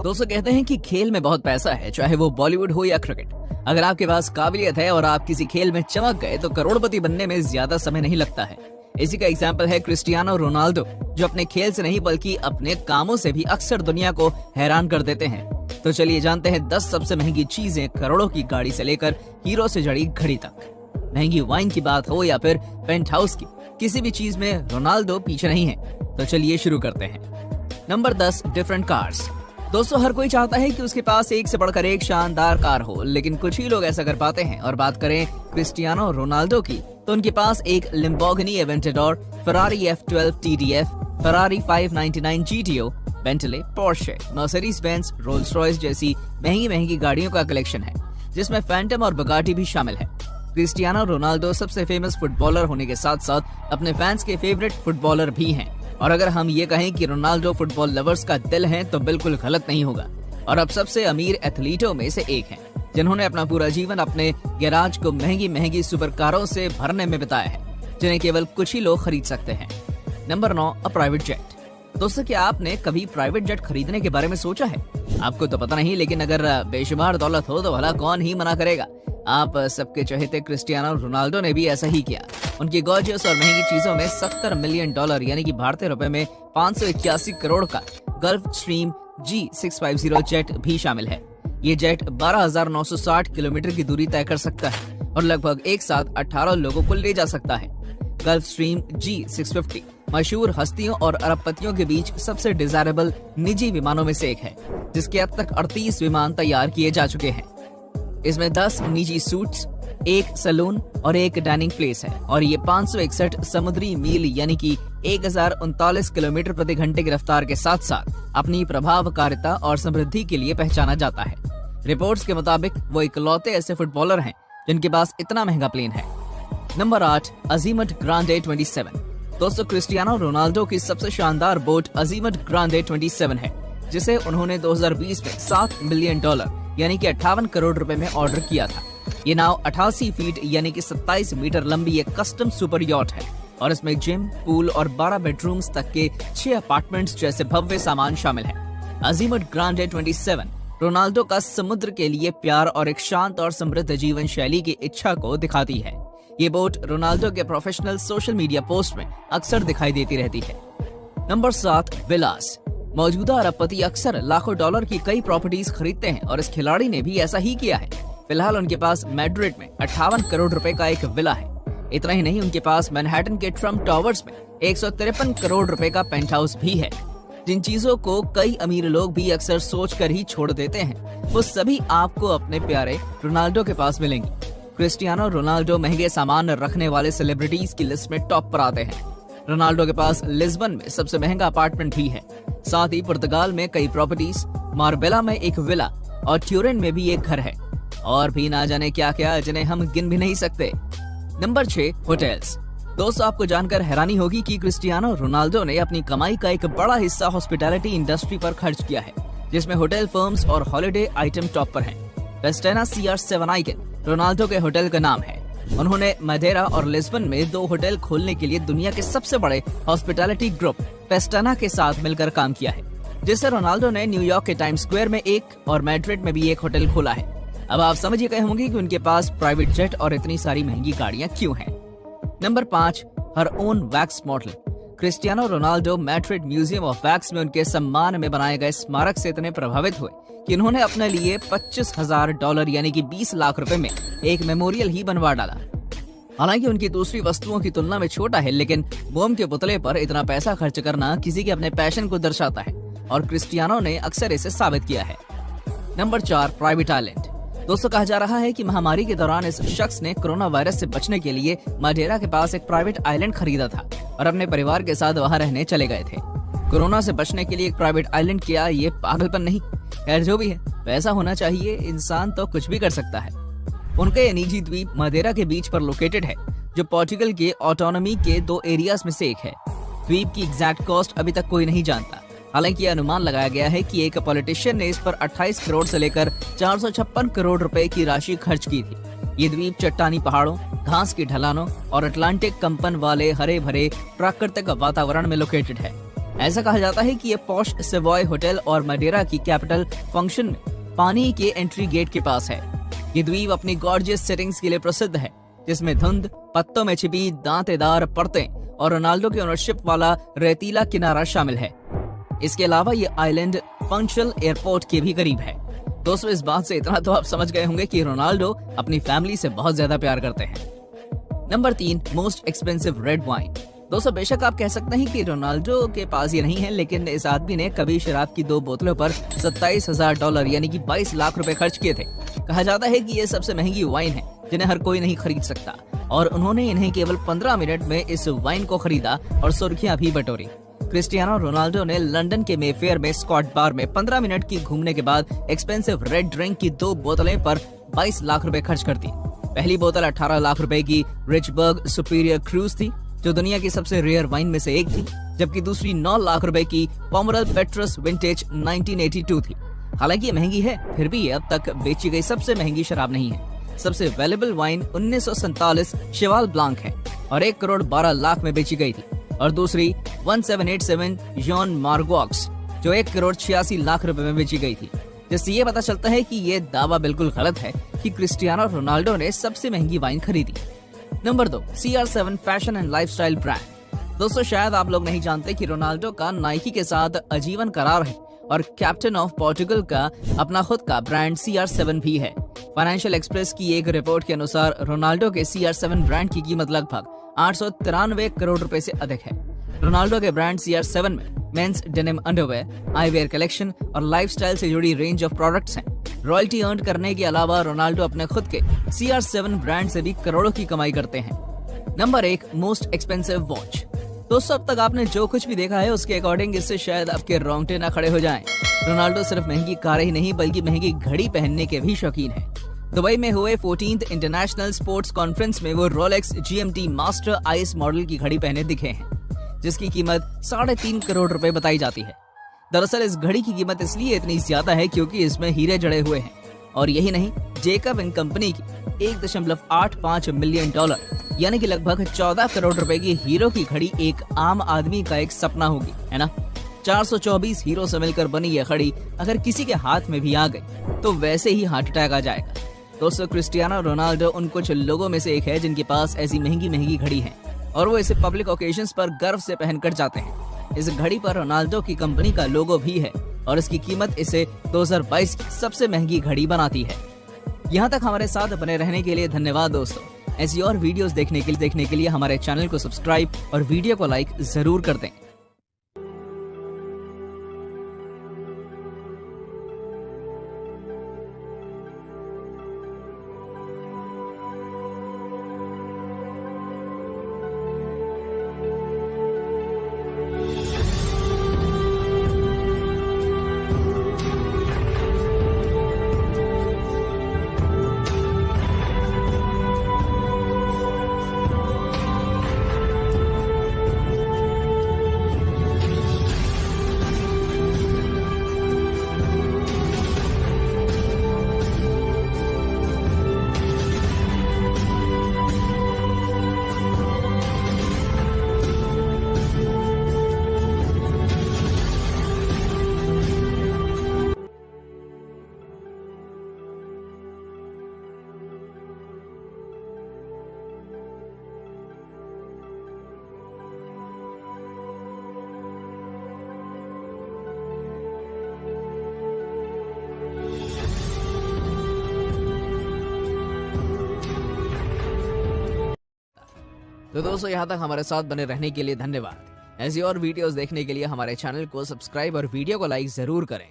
दोस्तों कहते हैं कि खेल में बहुत पैसा है, चाहे वो बॉलीवुड हो या क्रिकेट। अगर आपके पास काबिलियत है और आप किसी खेल में चमक गए तो करोड़पति बनने में ज्यादा समय नहीं लगता है। इसी का एग्जाम्पल है क्रिस्टियानो रोनाल्डो, जो अपने खेल से नहीं बल्कि अपने कामों से भी अक्सर दुनिया को हैरान कर देते हैं। तो चलिए जानते हैं 10 सबसे महंगी चीजें, करोड़ों की गाड़ी से लेकर हीरो से जड़ी घड़ी तक। महंगी वाइन की बात हो या फिर पेंट हाउस की, किसी भी चीज में रोनाल्डो पीछे नहीं है। तो चलिए शुरू करते हैं। Number 10, different cars. दोस्तों हर कोई चाहता है कि उसके पास एक से बढ़कर एक शानदार कार हो, लेकिन कुछ ही लोग ऐसा कर पाते हैं। और बात करें क्रिस्टियानो रोनाल्डो की, तो उनके पास एक Lamborghini Aventador, Ferrari F12 TDF, Ferrari 599 GTO, Bentley, Porsche, Mercedes Benz, Rolls Royce जैसी महंगी गाड़ियों का कलेक्शन है, जिसमें फैंटम और बुगाटी भी शामिल है। क्रिस्टियानो रोनाल्डो सबसे फेमस फुटबॉलर होने के साथ साथ अपने फैंस के फेवरेट फुटबॉलर भी हैं। और अगर हम ये कहें कि रोनाल्डो फुटबॉल लवर्स का दिल है तो बिल्कुल गलत नहीं होगा। और अब सबसे अमीर एथलीटों में से एक हैं, जिन्होंने अपना पूरा जीवन अपने गैराज को महंगी सुपर कारों से भरने में बिताया है, जिन्हें केवल कुछ ही लोग खरीद सकते हैं। Number 9, a private jet. दोस्तों क्या आपने कभी प्राइवेट जेट खरीदने के बारे में सोचा है? आपको तो पता नहीं, लेकिन अगर बेशुमार दौलत हो तो भला कौन ही मना करेगा। आप सबके चहेते क्रिस्टियानो रोनाल्डो ने भी ऐसा ही किया। उनकी गॉर्जियस और महंगी चीजों में $70 मिलियन यानी कि भारतीय रुपए में 581 करोड़ का गल्फ स्ट्रीम G650 जेट भी शामिल है। ये जेट 12,960 किलोमीटर की दूरी तय कर सकता है और लगभग एक साथ 18 लोगों को ले जा सकता है। गल्फ स्ट्रीम G650 मशहूर हस्तियों और अरबपतियों के बीच सबसे डिजायरेबल निजी विमानों में से एक है, जिसके अब तक 38 विमान तैयार किए जा चुके हैं। इसमें 10 निजी सूट्स, एक सैलून और एक डाइनिंग प्लेस है। और ये 561 समुद्री मील यानी कि 1039 किलोमीटर प्रति घंटे की रफ्तार के साथ साथ अपनी प्रभावकारिता और समृद्धि के लिए पहचाना जाता है। रिपोर्ट्स के मुताबिक वो इकलौते ऐसे फुटबॉलर हैं जिनके पास इतना महंगा प्लेन है। Number 8, Azimut Grande 27। दोस्तों क्रिस्टियानो रोनाल्डो की सबसे शानदार बोट अजीमत ग्रांडे 27 है, जिसे उन्होंने 2020 में $7 मिलियन यानी कि 58 करोड़ रुपए में ऑर्डर किया था। ये नाव 88 फीट यानी कि 27 मीटर लंबी एक कस्टम सुपर यॉट है और इसमें जिम, पूल और 12 बेडरूम्स तक के 6 अपार्टमेंट्स जैसे भव्य सामान शामिल है। अजीमत ग्रांडे 27 रोनाल्डो का समुद्र के लिए प्यार और एक शांत और समृद्ध जीवन शैली की इच्छा को दिखाती है। ये बोट रोनाल्डो के प्रोफेशनल सोशल मीडिया पोस्ट में अक्सर दिखाई देती रहती है। नंबर 7, विलास। मौजूदा अरबपति अक्सर लाखों डॉलर की कई प्रॉपर्टीज खरीदते हैं और इस खिलाड़ी ने भी ऐसा ही किया है। फिलहाल उनके पास मैड्रिड में 58 करोड़ रुपए का एक विला है। इतना ही नहीं, उनके पास मैनहट्टन के ट्रम्प टावर्स में 153 करोड़ रुपए का पेंट हाउस भी है। जिन चीजों को कई अमीर लोग भी अक्सर सोचकर ही छोड़ देते हैं, वो सभी आपको अपने प्यारे रोनाल्डो के पास मिलेंगी। क्रिस्टियानो रोनाल्डो महंगे सामान रखने वाले सेलिब्रिटीज की लिस्ट में टॉप पर आते हैं। रोनाल्डो के पास लिस्बन में सबसे महंगा अपार्टमेंट भी है। साथ ही पुर्तगाल में कई प्रॉपर्टीज, मार्बेला में एक विला और ट्यूरिन में भी एक घर है। और भी ना जाने क्या क्या, जिन्हें हम गिन भी नहीं सकते। Number 6, hotels. दोस्तों आपको जानकर हैरानी होगी कि क्रिस्टियानो रोनाल्डो ने अपनी कमाई का एक बड़ा हिस्सा हॉस्पिटैलिटी इंडस्ट्री पर खर्च किया है, जिसमें होटल फर्म्स और हॉलिडे आइटम टॉप पर हैं। वेस्टेना CR7 आइकन रोनाल्डो के होटल का नाम है। उन्होंने मैदेरा और लिस्बन में 2 होटल खोलने के लिए दुनिया के सबसे बड़े हॉस्पिटैलिटी ग्रुप पेस्टाना के साथ मिलकर काम किया है, जिससे रोनाल्डो ने न्यूयॉर्क के टाइम्स स्क्वायर में एक और मैड्रिड में भी एक होटल खोला है। अब आप समझ गए होंगे कि उनके पास प्राइवेट जेट और इतनी सारी महंगी गाड़ियां क्यों हैं। Number 5, her own wax model. Cristiano Ronaldo Madrid museum of wax में उनके सम्मान में बनाए गए स्मारक से इतने प्रभावित हुए कि उन्होंने अपने लिए $25,000 यानी कि 20 लाख रुपए में एक मेमोरियल ही बनवा डाला। हालांकि उनकी दूसरी वस्तुओं की तुलना में छोटा है, लेकिन मोम के पुतले पर इतना पैसा खर्च करना किसी के अपने पैशन को दर्शाता है और क्रिस्टियानो ने अक्सर इसे साबित किया है। Number 4, private island. दोस्तों कहा जा रहा है कि महामारी के दौरान इस शख्स ने कोरोना वायरस से बचने के लिए मैडेरा के पास एक प्राइवेट आइलैंड खरीदा था और अपने परिवार के साथ वहां रहने चले गए थे। कोरोना से बचने के लिए एक प्राइवेट आइलैंड किया, ये पागलपन नहीं। खैर जो भी है, पैसा होना चाहिए, इंसान तो कुछ भी कर सकता है। उनका ये निजी द्वीप मैदेरा के बीच पर लोकेटेड है, जो पोर्टुगल के ऑटोनॉमी के 2 एरियाज में से एक है। द्वीप की एग्जैक्ट कॉस्ट अभी तक कोई नहीं जानता। हालांकि यह अनुमान लगाया गया है कि एक पॉलिटिशियन ने इस पर 28 करोड़ से लेकर 456 करोड़ रुपए की राशि खर्च की थी। ये द्वीप चट्टानी पहाड़ों, घास की ढलानों और अटलांटिक कंपन वाले हरे भरे प्राकृतिक वातावरण में लोकेटेड है। ऐसा कहा जाता है कि ये पॉश सेवॉय होटल और मडेरा की कैपिटल फंक्शन में पानी के एंट्री गेट के पास है। ये द्वीप अपनी गॉर्जियस सेटिंग्स के लिए प्रसिद्ध है, जिसमें धुंध, पत्तों में छिपी दांतेदार परतें और रोनाल्डो के ओनरशिप वाला रेतीला किनारा शामिल है। इसके अलावा ये आइलैंड फंक्शनल एयरपोर्ट के भी करीब है। दोस्तों, इस बात से इतना तो आप समझ गए होंगे कि रोनाल्डो अपनी फैमिली से बहुत ज्यादा प्यार करते हैं। Number 3, most expensive red wine. दोस्तों, बेशक आप कह सकते हैं कि रोनाल्डो के पास ये नहीं है, लेकिन इस आदमी ने कभी शराब की 2 बोतलों पर $27,000 यानी कि 22 लाख रुपए खर्च किए थे। कहा जाता है कि ये सबसे महंगी वाइन है जिन्हें हर कोई नहीं खरीद सकता, और उन्होंने इन्हें केवल 15 मिनट में इस वाइन को खरीदा और सुर्खियां भी बटोरी। क्रिस्टियानो रोनाल्डो ने लंदन के मेफेयर में स्कॉट बार में 15 मिनट की घूमने के बाद एक्सपेंसिव रेड ड्रिंक की 2 बोतलें पर 22 लाख रुपए खर्च कर दी। पहली बोतल 18 लाख रुपए की रिचबर्ग सुपीरियर क्रूज थी, जो दुनिया की सबसे रेयर वाइन में से एक थी, जबकि दूसरी 9 लाख रुपए की पोमरल पेट्रस विंटेज 1982 थी। हालांकि ये महंगी है, फिर भी ये अब तक बेची गई सबसे महंगी शराब नहीं है। सबसे वैल्यूएबल वाइन 1947 शेवाल ब्लांक है और 1 करोड़ 12 लाख में बेची गई थी, और दूसरी 1787 जॉन मार्गॉक्स जो 1 करोड़ 86 लाख रुपए में बेची गई थी। जिससे ये पता चलता है कि ये दावा बिल्कुल गलत है कि क्रिस्टियानो रोनाल्डो ने सबसे महंगी वाइन खरीदी। Number 2, CR7 fashion and lifestyle brand. दोस्तों, शायद आप लोग नहीं जानते कि रोनाल्डो का नाइकी के साथ आजीवन करार है और कैप्टन ऑफ पोर्टुगल का अपना खुद का ब्रांड CR7 भी है। फाइनेंशियल एक्सप्रेस की एक रिपोर्ट के अनुसार रोनाल्डो के CR7 ब्रांड की कीमत लगभग 893 करोड़ रुपए से अधिक है। रोनाल्डो के ब्रांड CR7 में men's denim underwear, eyewear collection और लाइफस्टाइल से जुड़ी रेंज ऑफ प्रोडक्ट्स हैं। रॉयल्टी अर्न करने के अलावा रोनाल्डो अपने खुद के CR7 ब्रांड से भी करोड़ों की कमाई करते हैं। Number 1, most expensive watch. दोस्तों, अब तक आपने जो कुछ भी देखा है उसके अकॉर्डिंग इससे शायद आपके रोंगटे ना खड़े हो जाएं। रोनाल्डो सिर्फ महंगी कारें ही नहीं बल्कि महंगी घड़ी पहनने के भी शौकीन है। दुबई में हुए 14th इंटरनेशनल स्पोर्ट्स कॉन्फ्रेंस में वो Rolex GMT master ice model की घड़ी पहने दिखे हैं, जिसकी कीमत 3.5 करोड़ रुपए बताई जाती है। दरअसल इस घड़ी की कीमत इसलिए इतनी ज्यादा है क्योंकि इसमें हीरे जड़े हुए हैं, और यही नहीं, जेकब एंड कंपनी की $1.85 मिलियन यानी कि लगभग 14 करोड़ रुपए की हीरो की घड़ी एक आम आदमी का एक सपना होगी, है ना। 424 हीरो से मिलकर बनी यह घड़ी अगर किसी के हाथ में भी आ गई तो वैसे ही हार्ट अटैक आ जाएगा। दोस्तों, क्रिस्टियानो रोनाल्डो उन कुछ लोगों में से एक है जिनके पास ऐसी महंगी महंगी घड़ी है, और वो इसे पब्लिक ओकेजन्स पर गर्व से पहनकर जाते हैं। इस घड़ी पर रोनाल्डो की कंपनी का लोगो भी है और इसकी कीमत इसे 2022 की सबसे महंगी घड़ी बनाती है। यहाँ तक हमारे साथ बने रहने के लिए धन्यवाद दोस्तों। ऐसी और वीडियोस देखने के लिए हमारे चैनल को सब्सक्राइब और वीडियो को लाइक जरूर कर दें। तो दोस्तों, यहाँ तक हमारे साथ बने रहने के लिए धन्यवाद। ऐसी और वीडियोस देखने के लिए हमारे चैनल को सब्सक्राइब और वीडियो को लाइक जरूर करें।